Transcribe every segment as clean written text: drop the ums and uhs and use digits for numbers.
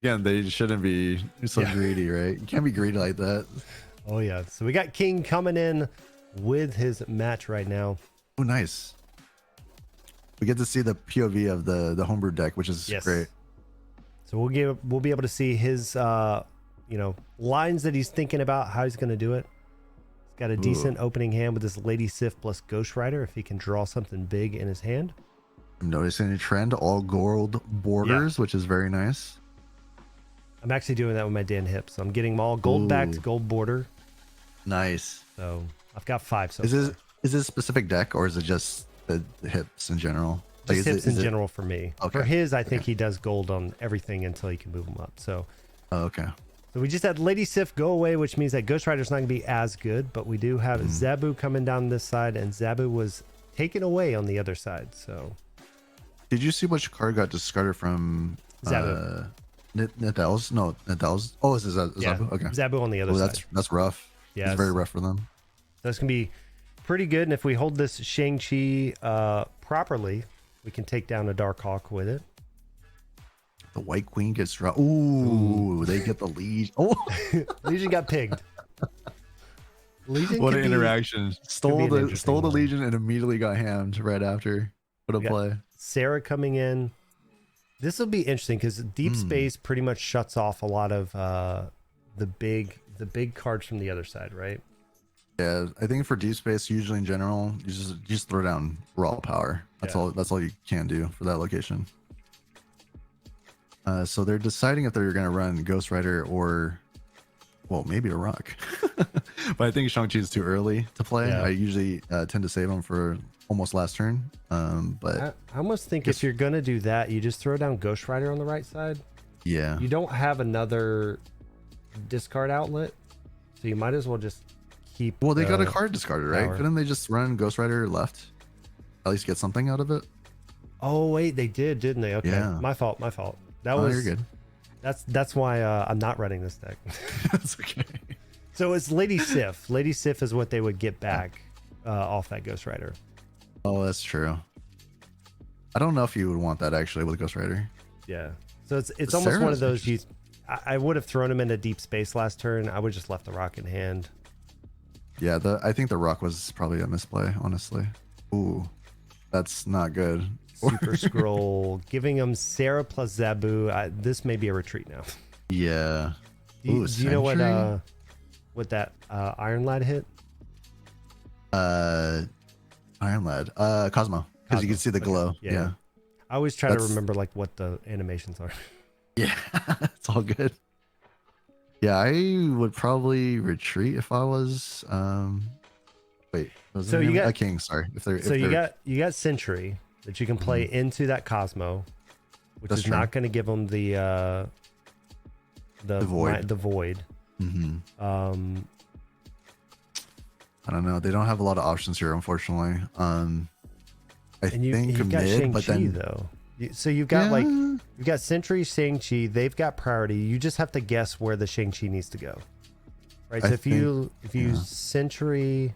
Again, they shouldn't be so greedy, right? You can't be greedy like that. Oh yeah. So we got King coming in with his match right now. Oh, nice. We get to see the POV of the homebrew deck, which is great. So we'll be able to see his lines that he's thinking about, how he's going to do it. He's got a decent opening hand with this Lady Sif plus Ghost Rider if he can draw something big in his hand. I'm noticing a trend, all gold borders, which is very nice. I'm actually doing that with my Dan hips. So I'm getting them all gold backed, gold border. Nice. So I've got 5 so far. Is this a specific deck or is it just the hips in general? Just hips in general for me. Okay. For his, I think he does gold on everything until he can move them up. So okay. So we just had Lady Sif go away, which means that Ghost Rider's not going to be as good, but we do have Zabu coming down this side, and Zabu was taken away on the other side. So did you see which card got discarded from Zabu? Nadal's? No, Nadal's. Oh, is Zabu? Yeah, okay. Zabu on the other side. That's rough. Yeah, it's very rough for them. That's going to be pretty good, and if we hold this Shang-Chi properly, we can take down a Dark Hawk with it. The White Queen gets dropped. Ooh, they get the Legion. Oh, Legion got pigged. Legion what an interaction. Stole the Legion and immediately got hammed right after. What a play. Sarah coming in. This will be interesting because Deep Space pretty much shuts off a lot of the big cards from the other side, right? Yeah, I think for Deep Space, usually in general, you just throw down raw power. That's all you can do for that location. So they're deciding if they're going to run Ghost Rider or, well, maybe a Rock. But I think Shang-Chi is too early to play. I usually tend to save them for almost last turn. But I almost think if you're going to do that, you just throw down Ghost Rider on the right side. Yeah. You don't have another discard outlet, so you might as well just keep. Well, they got a card discarded, right? Couldn't they just run Ghost Rider left? At least get something out of it? Oh, wait, they did, didn't they? Okay. Yeah. My fault. That was you're good. That's why I'm not running this deck. That's okay. So it's Lady Sif. Lady Sif is what they would get back off that Ghost Rider. Oh, that's true. I don't know if you would want that actually with Ghost Rider. Yeah. So it's almost one of those I would have thrown him into Deep Space last turn. I would just left the Rock in hand. Yeah, I think the Rock was probably a misplay, honestly. Ooh, that's not good. Super Scroll, giving him Sarah plus Zabu. This may be a retreat now. Yeah. Do you know what that Iron Lad hit? Iron Lad. Cosmo. Because you can see the glow. Okay. Yeah. I always try to remember like what the animations are. Yeah, it's all good. Yeah, I would probably retreat if I was wait, so you got a king, sorry. You got Sentry that you can play into that Cosmo, which is not going to give them the void. I don't know. They don't have a lot of options here, unfortunately. I think you've got mid, but then though. So you've got you've got Sentry, Shang-Chi. They've got priority. You just have to guess where the Shang-Chi needs to go, right? So if you Sentry.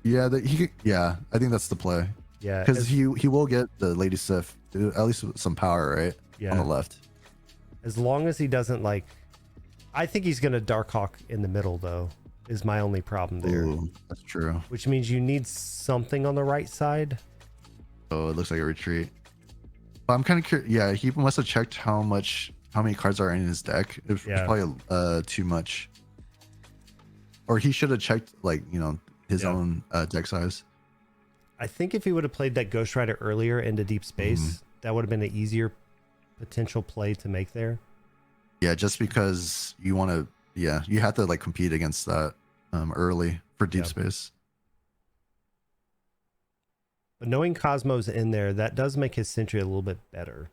Yeah, I think that's the play. Yeah, because he will get the Lady Sif, at least with some power, right? Yeah, on the left. As long as he doesn't I think he's gonna Dark Hawk in the middle though. Is my only problem there. Ooh, that's true. Which means you need something on the right side. Oh, it looks like a retreat. But I'm kind of curious. Yeah, he must have checked how many cards are in his deck. It was probably too much. Or he should have checked his own deck size. I think if he would have played that Ghost Rider earlier into Deep Space, that would have been an easier potential play to make there. Yeah, just because you want to. Yeah, you have to compete against that early for Deep Space. But knowing Cosmo's in there, that does make his Sentry a little bit better.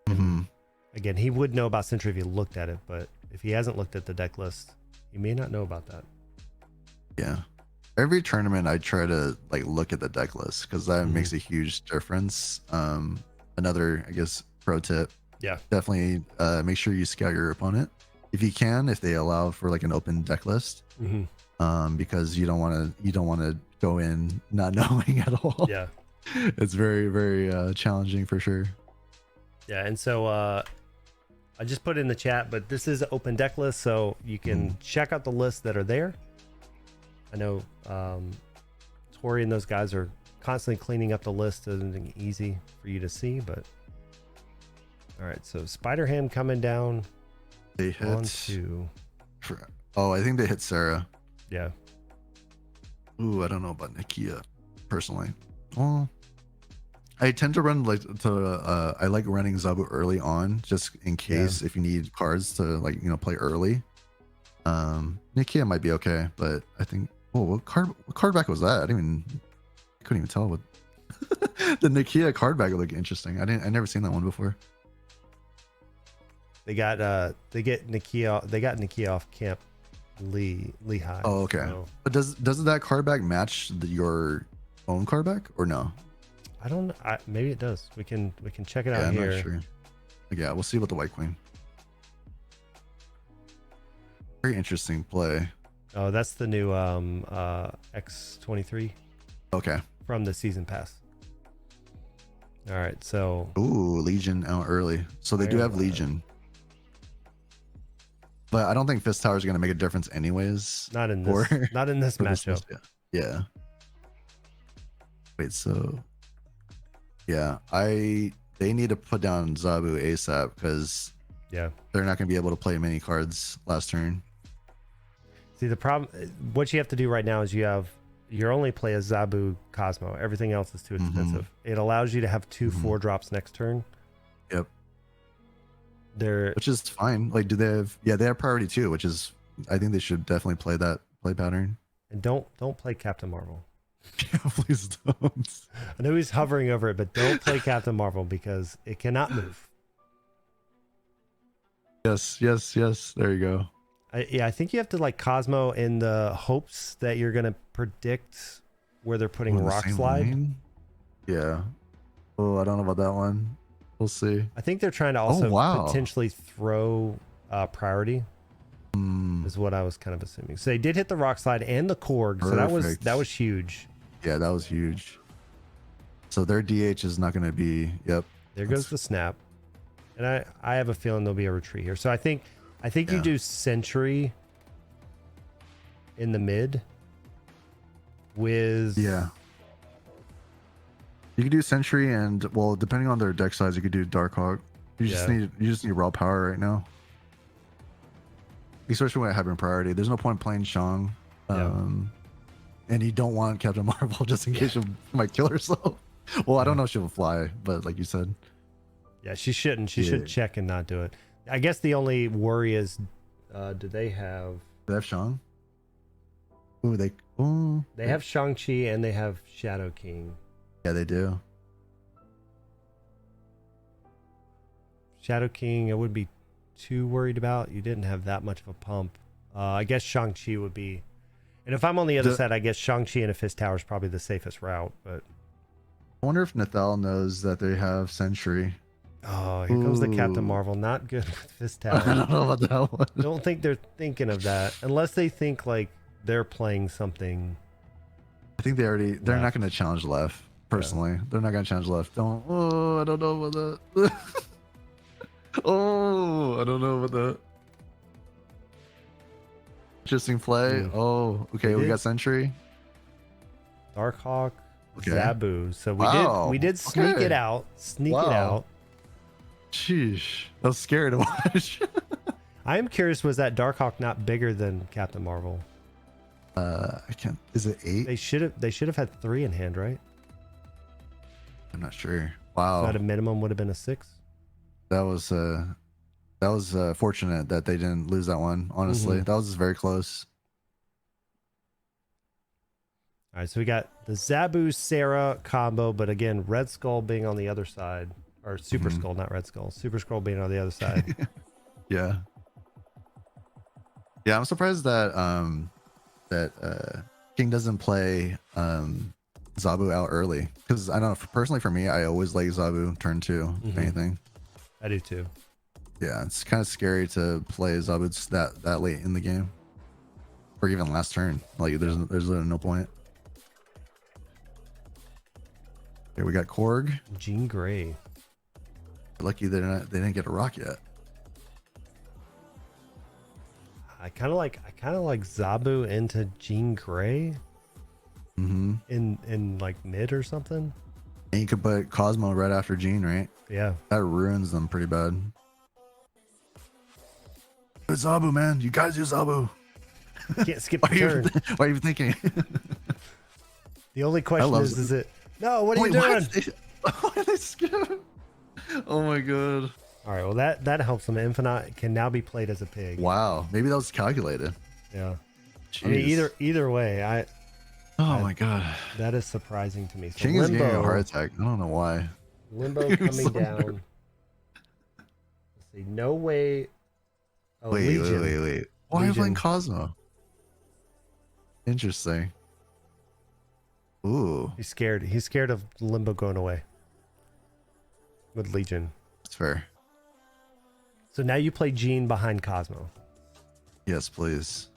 Again, he would know about Sentry if he looked at it, but if he hasn't looked at the deck list, he may not know about that. Yeah. Every tournament, I try to look at the deck list because that makes a huge difference. Another, I guess, pro tip. Yeah. Definitely make sure you scout your opponent. If you can, if they allow for an open deck list, because you don't want to go in not knowing at all. Yeah. It's very, very challenging for sure. Yeah, and so I just put in the chat, but this is an open deck list, so you can check out the lists that are there. I know Tori and those guys are constantly cleaning up the list. Isn't easy for you to see, but all right. So Spider Ham coming down. They hit. Onto... Oh, I think they hit Sarah. Yeah. Ooh, I don't know about Nikia personally. Well, I tend to run I like running Zabu early on just in case if you need cards to like, you know, play early. Nikia might be okay, but I think what card back was that? I couldn't even tell what the Nikia card back looked interesting. I never seen that one before. They got Nikia off Camp Lehigh. Oh, okay. So. But doesn't that card back match your own card back or no? I don't know. Maybe it does. We can check it out here. I'm not sure. Yeah, we'll see with the White Queen. Very interesting play. Oh, that's the new X23. Okay. From the season pass. All right, so. Ooh, Legion out early. So they do have Legion. But I don't think Fist Tower is going to make a difference anyways. Not in this matchup. Yeah. Wait, so. Yeah, they need to put down Zabu ASAP because they're not going to be able to play many cards last turn. See, the problem, what you have to do right now is you only play a Zabu Cosmo. Everything else is too expensive. It allows you to have 2 4-drops next turn. Yep. Which is fine. Like, do they have? Yeah, they have priority 2, which is, I think they should definitely play that play pattern. And don't play Captain Marvel. Yeah, please don't. I know he's hovering over it, but don't play Captain Marvel because it cannot move. Yes. There you go. I think you have to like Cosmo in the hopes that you're gonna predict where they're putting Rock Slide. Lane? Yeah. Oh, I don't know about that one. We'll see. I think they're trying to also potentially throw priority. Is what I was kind of assuming. So they did hit the Rock Slide and the Korg, so that was huge. Yeah, that was huge. So their DH is not going to be. Yep. There goes the snap, and I have a feeling there'll be a retreat here. So I think you do Sentry in the mid with You could do Sentry and depending on their deck size, you could do Darkhawk. You just need raw power right now. Especially when having priority. There's no point playing Shang. And you don't want Captain Marvel just in case she might kill herself. Well, I don't know if she'll fly, but like you said. Yeah, she shouldn't. She should check and not do it. I guess the only worry is, do they have Shang? They have Shang-Chi and they have Shadow King. Yeah, they do. Shadow King, I wouldn't be too worried about. You didn't have that much of a pump. I guess Shang-Chi would be. And if I'm on the other side, I guess Shang-Chi and a Fist Tower is probably the safest route. But I wonder if Nathal knows that they have Sentry. Oh, here comes the Captain Marvel. Not good with Fist Tower. I don't know about that one. I don't think they're thinking of that. Unless they think like they're playing something. I think they're not going to challenge left. Personally, they're not going to challenge left. I don't know about that. I don't know about that. Interesting play. Oh, okay. We got Sentry, Darkhawk, Zabu. So we did sneak it out. Sneak it out. Sheesh, that was scary to watch. I am curious. Was that Darkhawk not bigger than Captain Marvel? I can't. Is it 8? They should have had 3 in hand, right? I'm not sure. Wow. So at a minimum would have been a 6. That was fortunate that they didn't lose that one. Honestly, that was very close. All right, so we got the Zabu Sarah combo, but again, Red Skull being on the other side, or Super Skull, not Red Skull. Super Skull being on the other side. Yeah. I'm surprised that King doesn't play Zabu out early, because I don't know. Personally, for me, I always like Zabu turn 2. If anything, I do too. Yeah, it's kind of scary to play Zabu that late in the game, or even last turn. Like there's no point. Here we got Korg. Jean Grey. Lucky they didn't get a rock yet. I kind of like Zabu into Jean Grey. In like mid or something. And you could put Cosmo right after Jean, right? Yeah. That ruins them pretty bad. It's Zabu, man. You guys use Zabu. Can't skip the turn. Why are you thinking? The only question is it? No, what are you doing? Why did they skip? Oh my god. All right, well that helps them. Infinite can now be played as a pig. Wow, maybe that was calculated. Yeah. Jeez. I mean, either way, my god. That is surprising to me. So King is getting a heart attack. I don't know why. Limbo coming down. Let's see. No way. Oh, wait. Why are you playing Cosmo? Interesting. Ooh. He's scared. He's scared of Limbo going away. With Legion. That's fair. So now you play Jean behind Cosmo. Yes, please.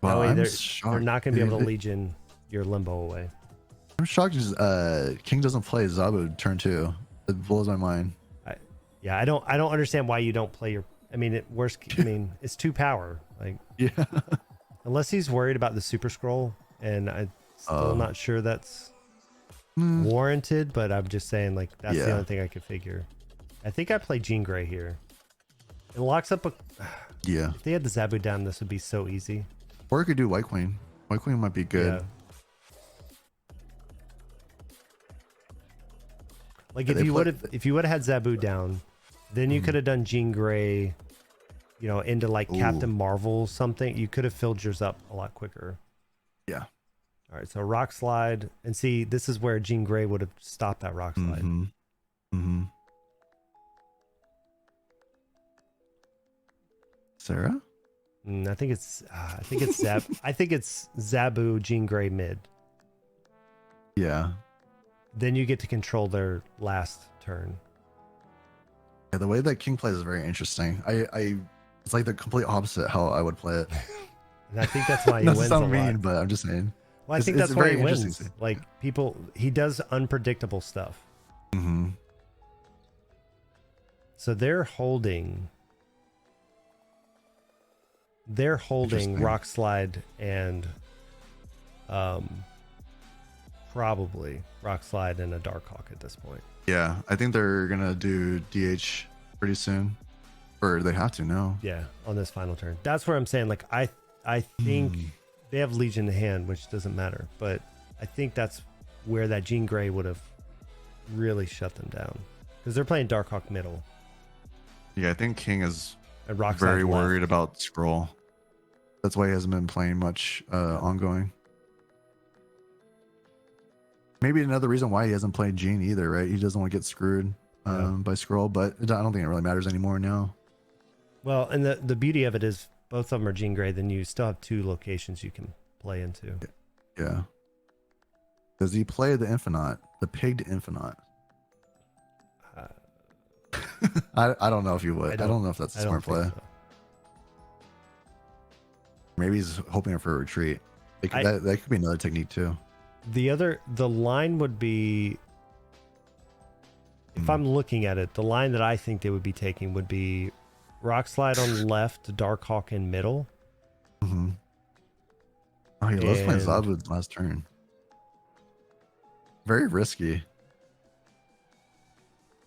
Wow, Wow, they're not going to be able to Legion your Limbo away. I'm shocked King doesn't play Zabu turn 2. It blows my mind. I don't understand why you don't play your. I mean, it's 2 power. Like, yeah. Unless he's worried about the Super Scroll, and I'm still not sure that's warranted. But I'm just saying, like, that's the only thing I could figure. I think I play Jean Grey here. It locks up a. Yeah. If they had the Zabu down, this would be so easy. Or I could do White Queen. White Queen might be good. Yeah. Like if you would have had Zabu down, then you could have done Jean Grey, into like Captain Marvel something. You could have filled yours up a lot quicker. Yeah. All right, so Rock Slide, and see, this is where Jean Grey would have stopped that Rock Slide. Sarah? I think it's Zab. I think it's Zabu, Jean Grey mid. Yeah. Then you get to control their last turn. Yeah, the way that King plays is very interesting. It's like the complete opposite how I would play it. And I think that's why he wins a lot. Mean, but I'm just saying. Well, I think that's why he wins. Like he does unpredictable stuff. So they're holding Rock Slide and probably Rock Slide and a Darkhawk at this point. Yeah, I think they're gonna do DH pretty soon, or they have to now. Yeah, on this final turn. That's where I'm saying, like, I think they have Legion in hand, which doesn't matter, but I think that's where that Jean Grey would have really shut them down because they're playing Darkhawk middle. Yeah, I think King is and very worried about Scroll. That's why he hasn't been playing much ongoing. Maybe another reason why he hasn't played Jean either, right? He doesn't want to get screwed by Scroll, but I don't think it really matters anymore now. Well, and the beauty of it is both of them are Jean Grey, then you still have 2 locations you can play into. Yeah. Does he play the Infinite? The pigged Infinite? I don't know if you would. I don't know if that's a smart play. So. Maybe he's hoping for a retreat. That could be another technique too. The line would be, if I'm looking at it, the line that I think they would be taking would be Rock Slide on left, Darkhawk in middle. Oh, he loves playing Zabu last turn. Very risky.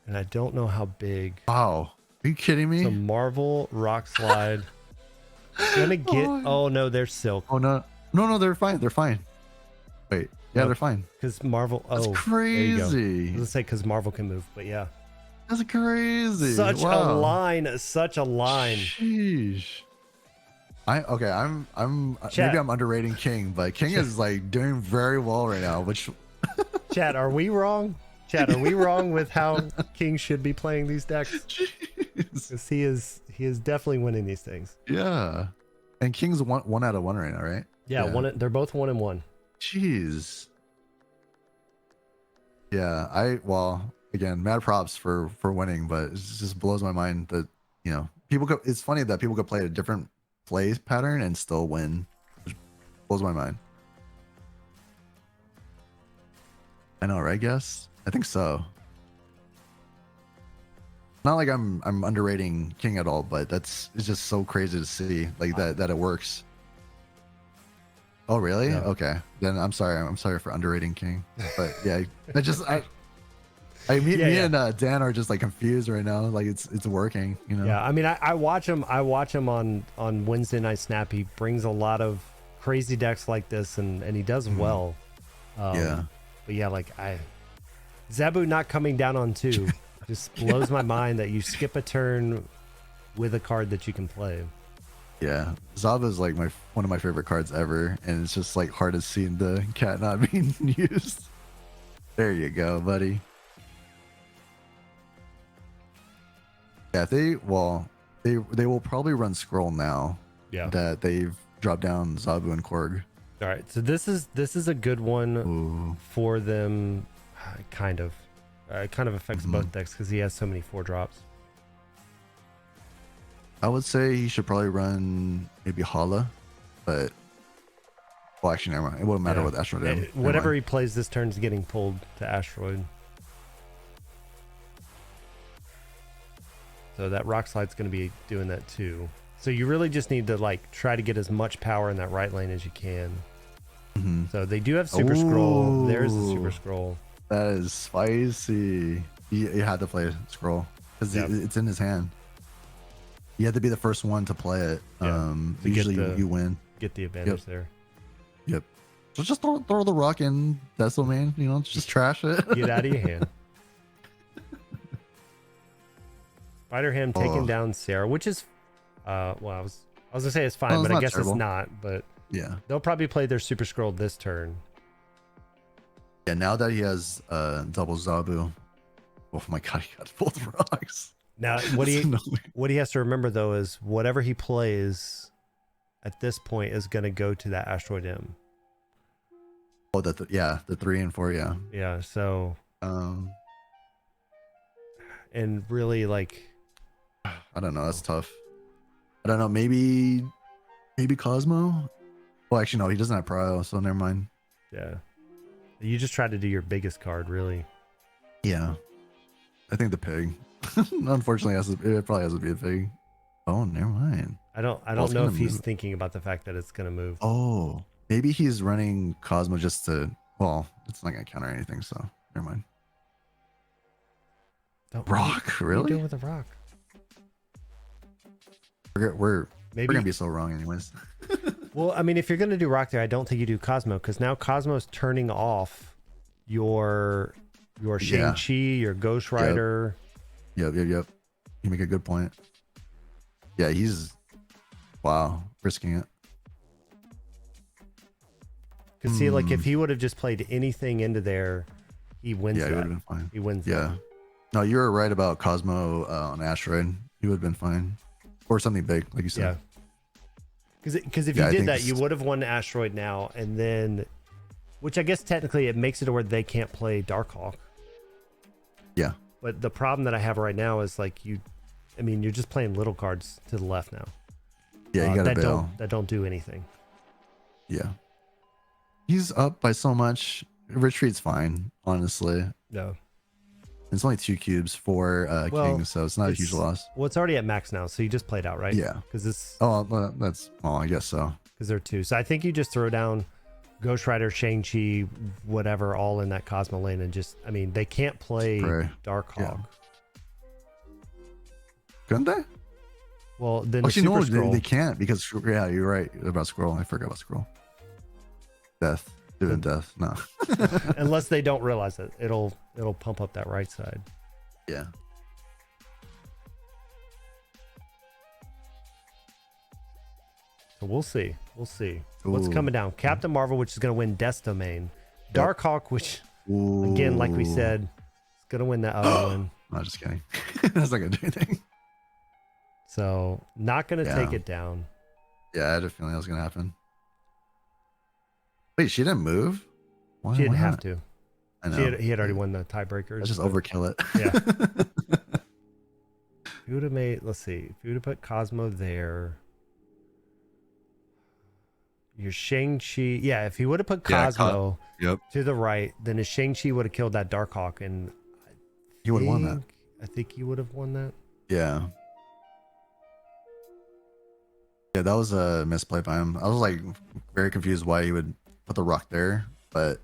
And I don't know how big. Wow. Are you kidding me? So Marvel, Rock Slide. Gonna get. Oh no, they're Silk. Oh no. No, they're fine. They're fine. Wait. Yeah, they're fine. Because Marvel. That's crazy. There you go. I was gonna say because Marvel can move, but yeah. That's crazy. Such a line. Sheesh. Maybe I'm underrating King, but King is like doing very well right now. Which. Chat, are we wrong? Chat, are we wrong with how King should be playing these decks? Because he is definitely winning these things. Yeah, and King's one out of 1 right now, right? Yeah. They're both 1-1. Jeez. Yeah, again, mad props for winning, but it just blows my mind that it's funny that people could play a different play pattern and still win, which blows my mind. I know, right? Guess I think so. Not like I'm underrating King at all, but it's just so crazy to see like that it works. Oh really? Yeah. Okay. Then I'm sorry. I'm sorry for underrating King. But yeah, me and Dan are just like confused right now. Like it's working, you know. Yeah, I mean, I watch him. I watch him on Wednesday Night Snap. He brings a lot of crazy decks like this, and he does well. Yeah. But yeah, like Zabu not coming down on 2 just blows my mind that you skip a turn with a card that you can play. Yeah, Zava is like one of my favorite cards ever, and it's just like hard to see the cat not being used. There you go, buddy. Yeah, they will probably run Scroll now. Yeah, that they've dropped down Zabu and Korg. All right, so this is a good one. Ooh. For them, kind of. It kind of affects both decks because he has so many 4-drops. I would say he should probably run maybe Hala, but well, actually, never mind. It wouldn't matter with Asteroid. Whatever he plays this turn is getting pulled to Asteroid. So that Rock Slide's going to be doing that too. So you really just need to like try to get as much power in that right lane as you can. So they do have Super Scroll. There's the Super Scroll. That is spicy. He had to play Scroll because it's in his hand. You had to be the first one to play it. Usually you win. Get the advantage there. Yep. So just throw the rock in Vessel, man. You know, just trash it. Get out of your hand. Spider Ham taking down Sarah, which is, well, I was gonna say it's fine, but I guess it's not. But yeah, they'll probably play their Super Scroll this turn. Yeah, now that he has double Zabu, oh my god, he got both rocks. Now, what he has to remember though is whatever he plays at this point is going to go to that Asteroid M. Oh, the 3 and 4, yeah. Yeah, so and really like I don't know, that's tough. I don't know, maybe Cosmo? Well, actually no, he doesn't have Prio, so never mind. Yeah. You just try to do your biggest card, really. Yeah. I think the pig. Unfortunately, it probably has to be a pig. Oh, never mind. I don't know if he's thinking about the fact that it's going to move. Oh, maybe he's running Cosmo just to. Well, it's not going to counter anything, so never mind. Rock, really? What are you doing with a rock? We're going to be so wrong, anyways. Well, I mean, if you're going to do rock there, I don't think you do Cosmo because now Cosmo's turning off your Shang-Chi, your Ghost Rider. Yep. You make a good point. Yeah, he's risking it. Because see, like if he would have just played anything into there, he wins. Yeah, he would have been fine. He wins. Yeah. That. No, you were right about Cosmo on Asteroid. He would have been fine, or something big, like you said. Yeah. Because if you did that, you would have won Asteroid now, and then, which I guess technically it makes it to where they can't play Darkhawk. Yeah. But the problem that I have right now is like you're just playing little cards to the left now. Yeah, you gotta bail. That don't do anything. Yeah. He's up by so much. Retreat's fine, honestly. No. It's only 2 cubes for King, so it's not a huge loss. Well, it's already at max now, so you just played out, right? Yeah. Because it's. Oh, I guess so. Because there are 2. So I think you just throw down Ghost Rider, Shang-Chi, whatever, all in that Cosmo lane, and just, they can't play Darkhawk. Yeah. Couldn't they? Well, then they can't because, yeah, you're right about Scroll. I forgot about Scroll. Death. Doing death. No. Unless they don't realize it. It'll pump up that right side. Yeah. So we'll see. What's coming down? Captain Marvel, which is going to win Death Domain. Darkhawk, which, again, like we said, is going to win that other one. No, just kidding. That's not going to do anything. So, not going to take it down. Yeah, I had a feeling that was going to happen. Wait, she didn't move? She didn't have to. I know. He had already won the tiebreakers. Let's just overkill it. Yeah. If you would have made, let's see, if you would have put Cosmo there. your Shang-Chi. Yeah, if he would have put Yeah, Cosmo Yep. to the right, then his Shang-Chi would have killed that Darkhawk, and He would have won that. I think he would have won that. Yeah. Yeah, that was a misplay by him. I was like very confused why he would put the rock there, but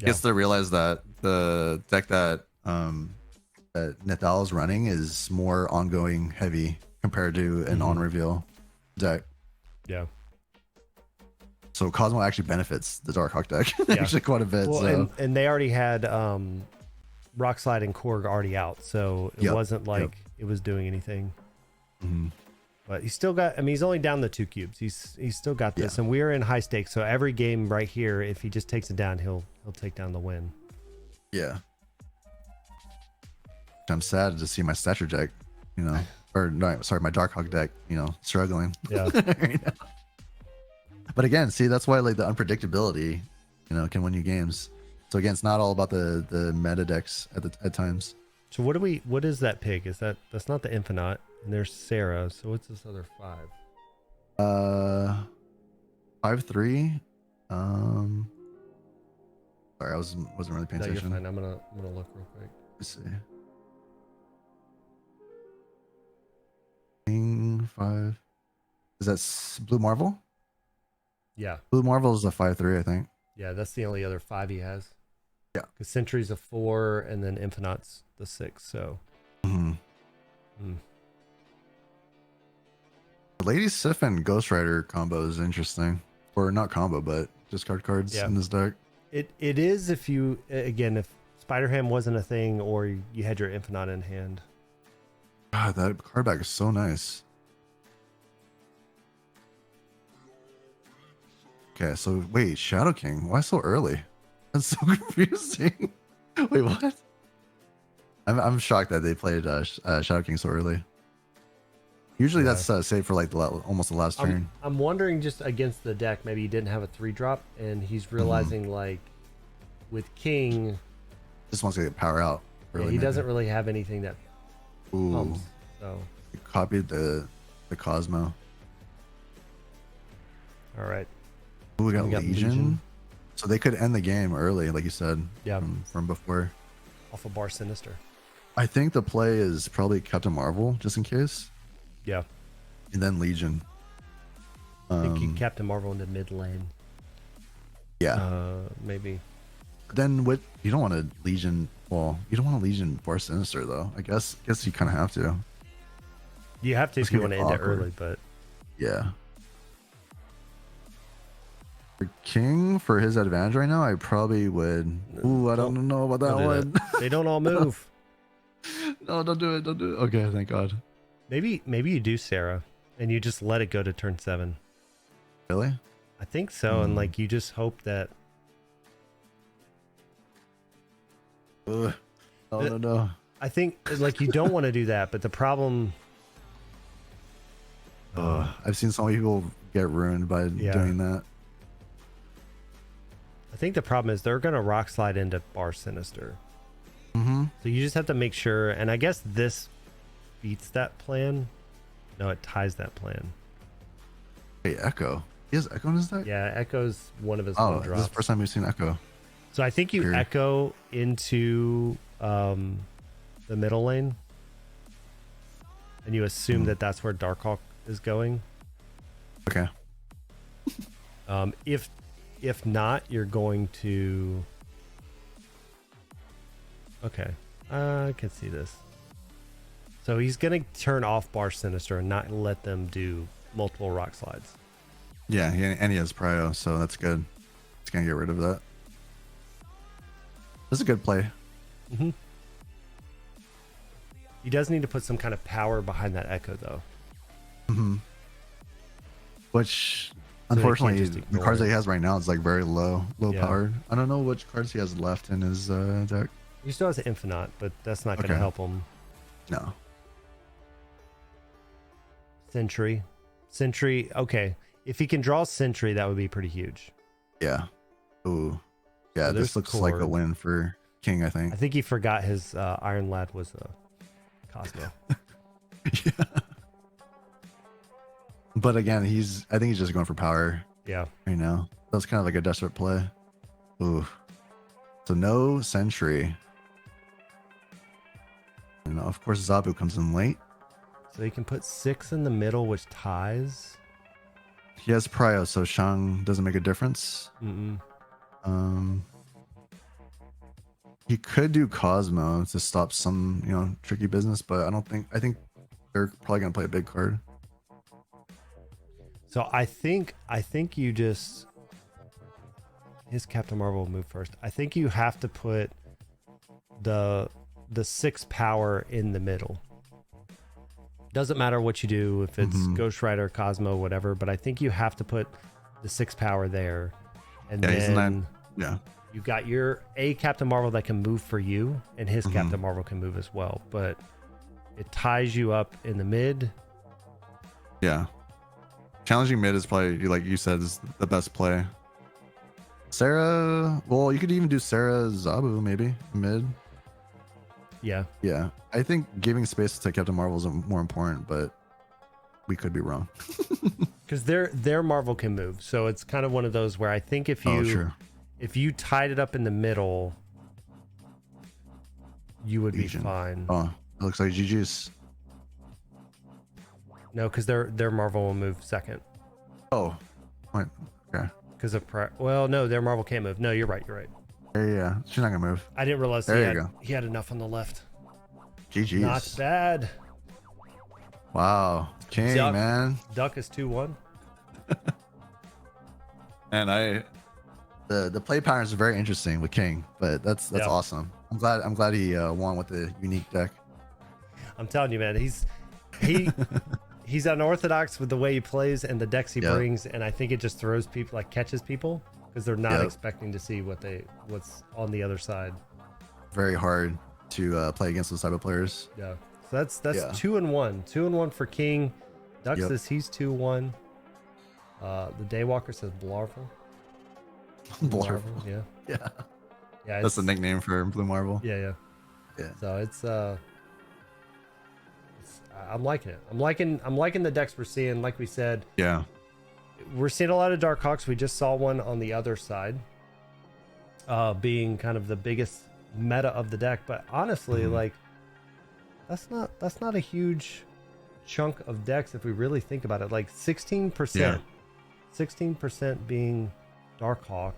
I guess they realized that the deck that that Nathal's running is more ongoing heavy compared to an on reveal deck. Yeah. So Cosmo actually benefits the Darkhawk deck Yeah. actually quite a bit. Well, So. and they already had Rock Slide and Korg already out, so it wasn't like it was doing anything. Mm-hmm. But he's still got. I mean, he's only down the 2 cubes. He's still got this, and we're in high stakes. So every game right here, if he just takes it down, he'll take down the win. Yeah. I'm sad to see my stature deck, or no, sorry, my Darkhawk deck, struggling. Yeah. Right now. But again, see, that's why like the unpredictability, can win you games. So again, it's not all about the meta decks at times. So what is that pig? That's not the Infinite, and there's Sarah. So what's this other 5? 5/3. Sorry, I wasn't really paying No, you're attention. fine. I'm gonna look real quick. Let's see. King 5. Is that Blue Marvel? Yeah. Blue Marvel is a 5/3, I think. Yeah, that's the only other 5 he has. Yeah. Because Sentry's a 4, and then Infinite's the 6. So. The Lady Sif and Ghost Rider combo is interesting, or not combo, but just cards in this deck. It is if Spider-Ham wasn't a thing, or you had your Infinite in hand. God, that card back is so nice. Okay, so wait, Shadow King, why so early? That's so confusing. Wait, what? I'm shocked that they played Shadow King so early. Usually that's saved for like almost the last turn. I'm wondering, just against the deck, maybe he didn't have a 3-drop, and he's realizing like with King, just wants to get power out. Early, he doesn't really have anything that pumps. So he copied the Cosmo. All right. Ooh, we got Legion. So they could end the game early, like you said. Yeah. From before. Off of Bar Sinister. I think the play is probably Captain Marvel, just in case. Yeah. And then Legion. I think you Captain Marvel into mid lane. Yeah. Maybe. Then what? You don't want a Legion. Well, you don't want a Legion Bar Sinister though. I guess you kind of have to. You have to if you want to end it early, but yeah. For King, for his advantage right now, I probably would. Ooh, I don't know about that one. They don't all move. No, don't do it. Don't do it. Okay, thank God. Maybe you do Sarah, and you just let it go to turn 7. Really? I think so, and like you just hope that. No. I think like you don't want to do that, but the problem. I've seen so many people get ruined by doing that. I think the problem is they're gonna Rock Slide into Bar Sinister. Mm-hmm. So you just have to make sure, and I guess this beats that plan. No, it ties that plan. Hey, Echo. He has Echo in his deck? Yeah, Echo's one of his drops. drops. This is the first time we've seen Echo. So I think you Echo into the middle lane, and you assume that that's where Darkhawk is going. Okay. If not, you're going to. Okay, I can see this. So he's gonna turn off Bar Sinister and not let them do multiple Rock Slides. Yeah, and he has Prio, so that's good. It's gonna get rid of that. This is a good play. Mm-hmm. He does need to put some kind of power behind that Echo, though. Mm-hmm. Which, unfortunately, the cards that he has right now is like very low powered. I don't know which cards he has left in his deck. He still has an Infinite, but that's not going to help him. No. Sentry. Okay. If he can draw Sentry, that would be pretty huge. Yeah. Ooh. Yeah, so this looks like a win for King, I think. I think he forgot his Iron Lad was a Cosmo. Yeah. But again, I think he's just going for power. Yeah. right now. That was kind of like a desperate play. Ooh. So no Sentry. And of course Zabu comes in late. So he can put 6 in the middle, which ties. He has Prio, so Shang doesn't make a difference. He could do Cosmo to stop some, tricky business, but I think they're probably gonna play a big card. So I think you just, his Captain Marvel will move first. I think you have to put the 6 power in the middle. Doesn't matter what you do, if it's Ghost Rider, Cosmo, whatever, but I think you have to put the 6 power there. And then you've got your Captain Marvel that can move for you, and his Captain Marvel can move as well. But it ties you up in the mid. Yeah. Challenging mid is probably, like you said, is the best play. Sarah, well, you could even do Sarah Zabu maybe mid. Yeah. Yeah. I think giving space to Captain Marvel is more important, but we could be wrong. Because their Marvel can move. So it's kind of one of those where I think if you tied it up in the middle, you would be fine. Oh, it looks like GG's. No, because their Marvel will move second. Oh, what? Okay. Because of no, their Marvel can't move. No, you're right. Yeah, she's not gonna move. I didn't realize he had enough on the left. GG's. Not bad. Wow, King, man. Duck is 2-1. And the play patterns are very interesting with King, but that's awesome. I'm glad he won with the unique deck. I'm telling you, man, he's unorthodox with the way he plays and the decks he brings, and I think it just throws people, like catches people, because they're not expecting to see what's on the other side. Very hard to play against those type of players. Yeah. So that's 2-1. 2-1 for King. Duck says he's 2-1. The Daywalker says Blarvel. Blarvel. Yeah. That's the nickname for Blue Marvel. Yeah. So it's I'm liking it. I'm liking the decks we're seeing. Like we said, we're seeing a lot of Darkhawks. We just saw one on the other side, being kind of the biggest meta of the deck. But honestly, like that's not a huge chunk of decks if we really think about it. Like 16%, 16% being Darkhawk.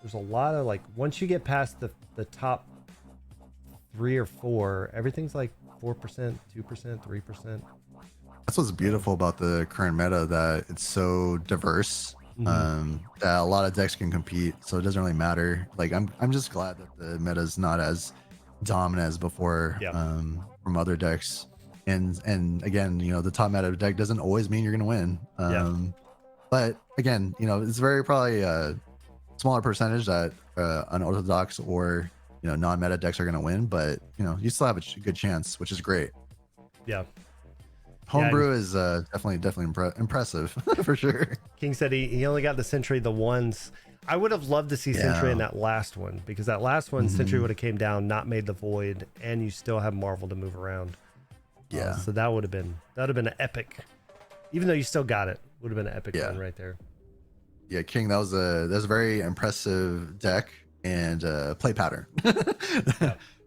There's a lot of, like, once you get past the top 3 or 4, everything's like 4%, 2%, 3%. That's what's beautiful about the current meta, that it's so diverse, that a lot of decks can compete, so it doesn't really matter. Like I'm just glad that the meta is not as dominant as before from other decks. And again, the top meta deck doesn't always mean you're gonna win. But again, it's very probably a smaller percentage that unorthodox or non-meta decks are gonna win, but you still have a good chance, which is great. Homebrew is definitely impressive for sure. King said he only got the Sentry the once. I would have loved to see Sentry in that last one, because that last one Sentry would have came down, not made the void, and you still have Marvel to move around. So that would have been an epic. Even though you still got it, would have been an epic one right there. Yeah, King, that was a very impressive deck and play pattern.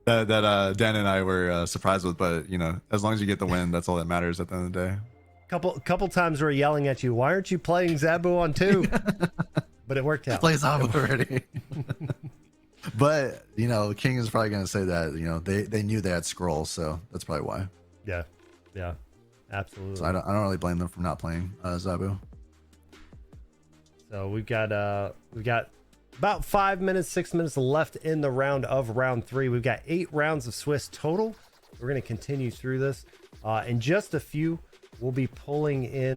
that Dan and I were surprised with, but as long as you get the win, that's all that matters at the end of the day. Couple times we're yelling at you, why aren't you playing Zabu on 2? But it worked out. Play Zabu already. But King is probably gonna say that they knew they had Scroll, so that's probably why. Yeah, absolutely. So I don't really blame them for not playing Zabu. So we've got about 5 minutes, 6 minutes left in the round 3. We've got 8 rounds of Swiss total. We're going to continue through this. In just a few, we'll be pulling in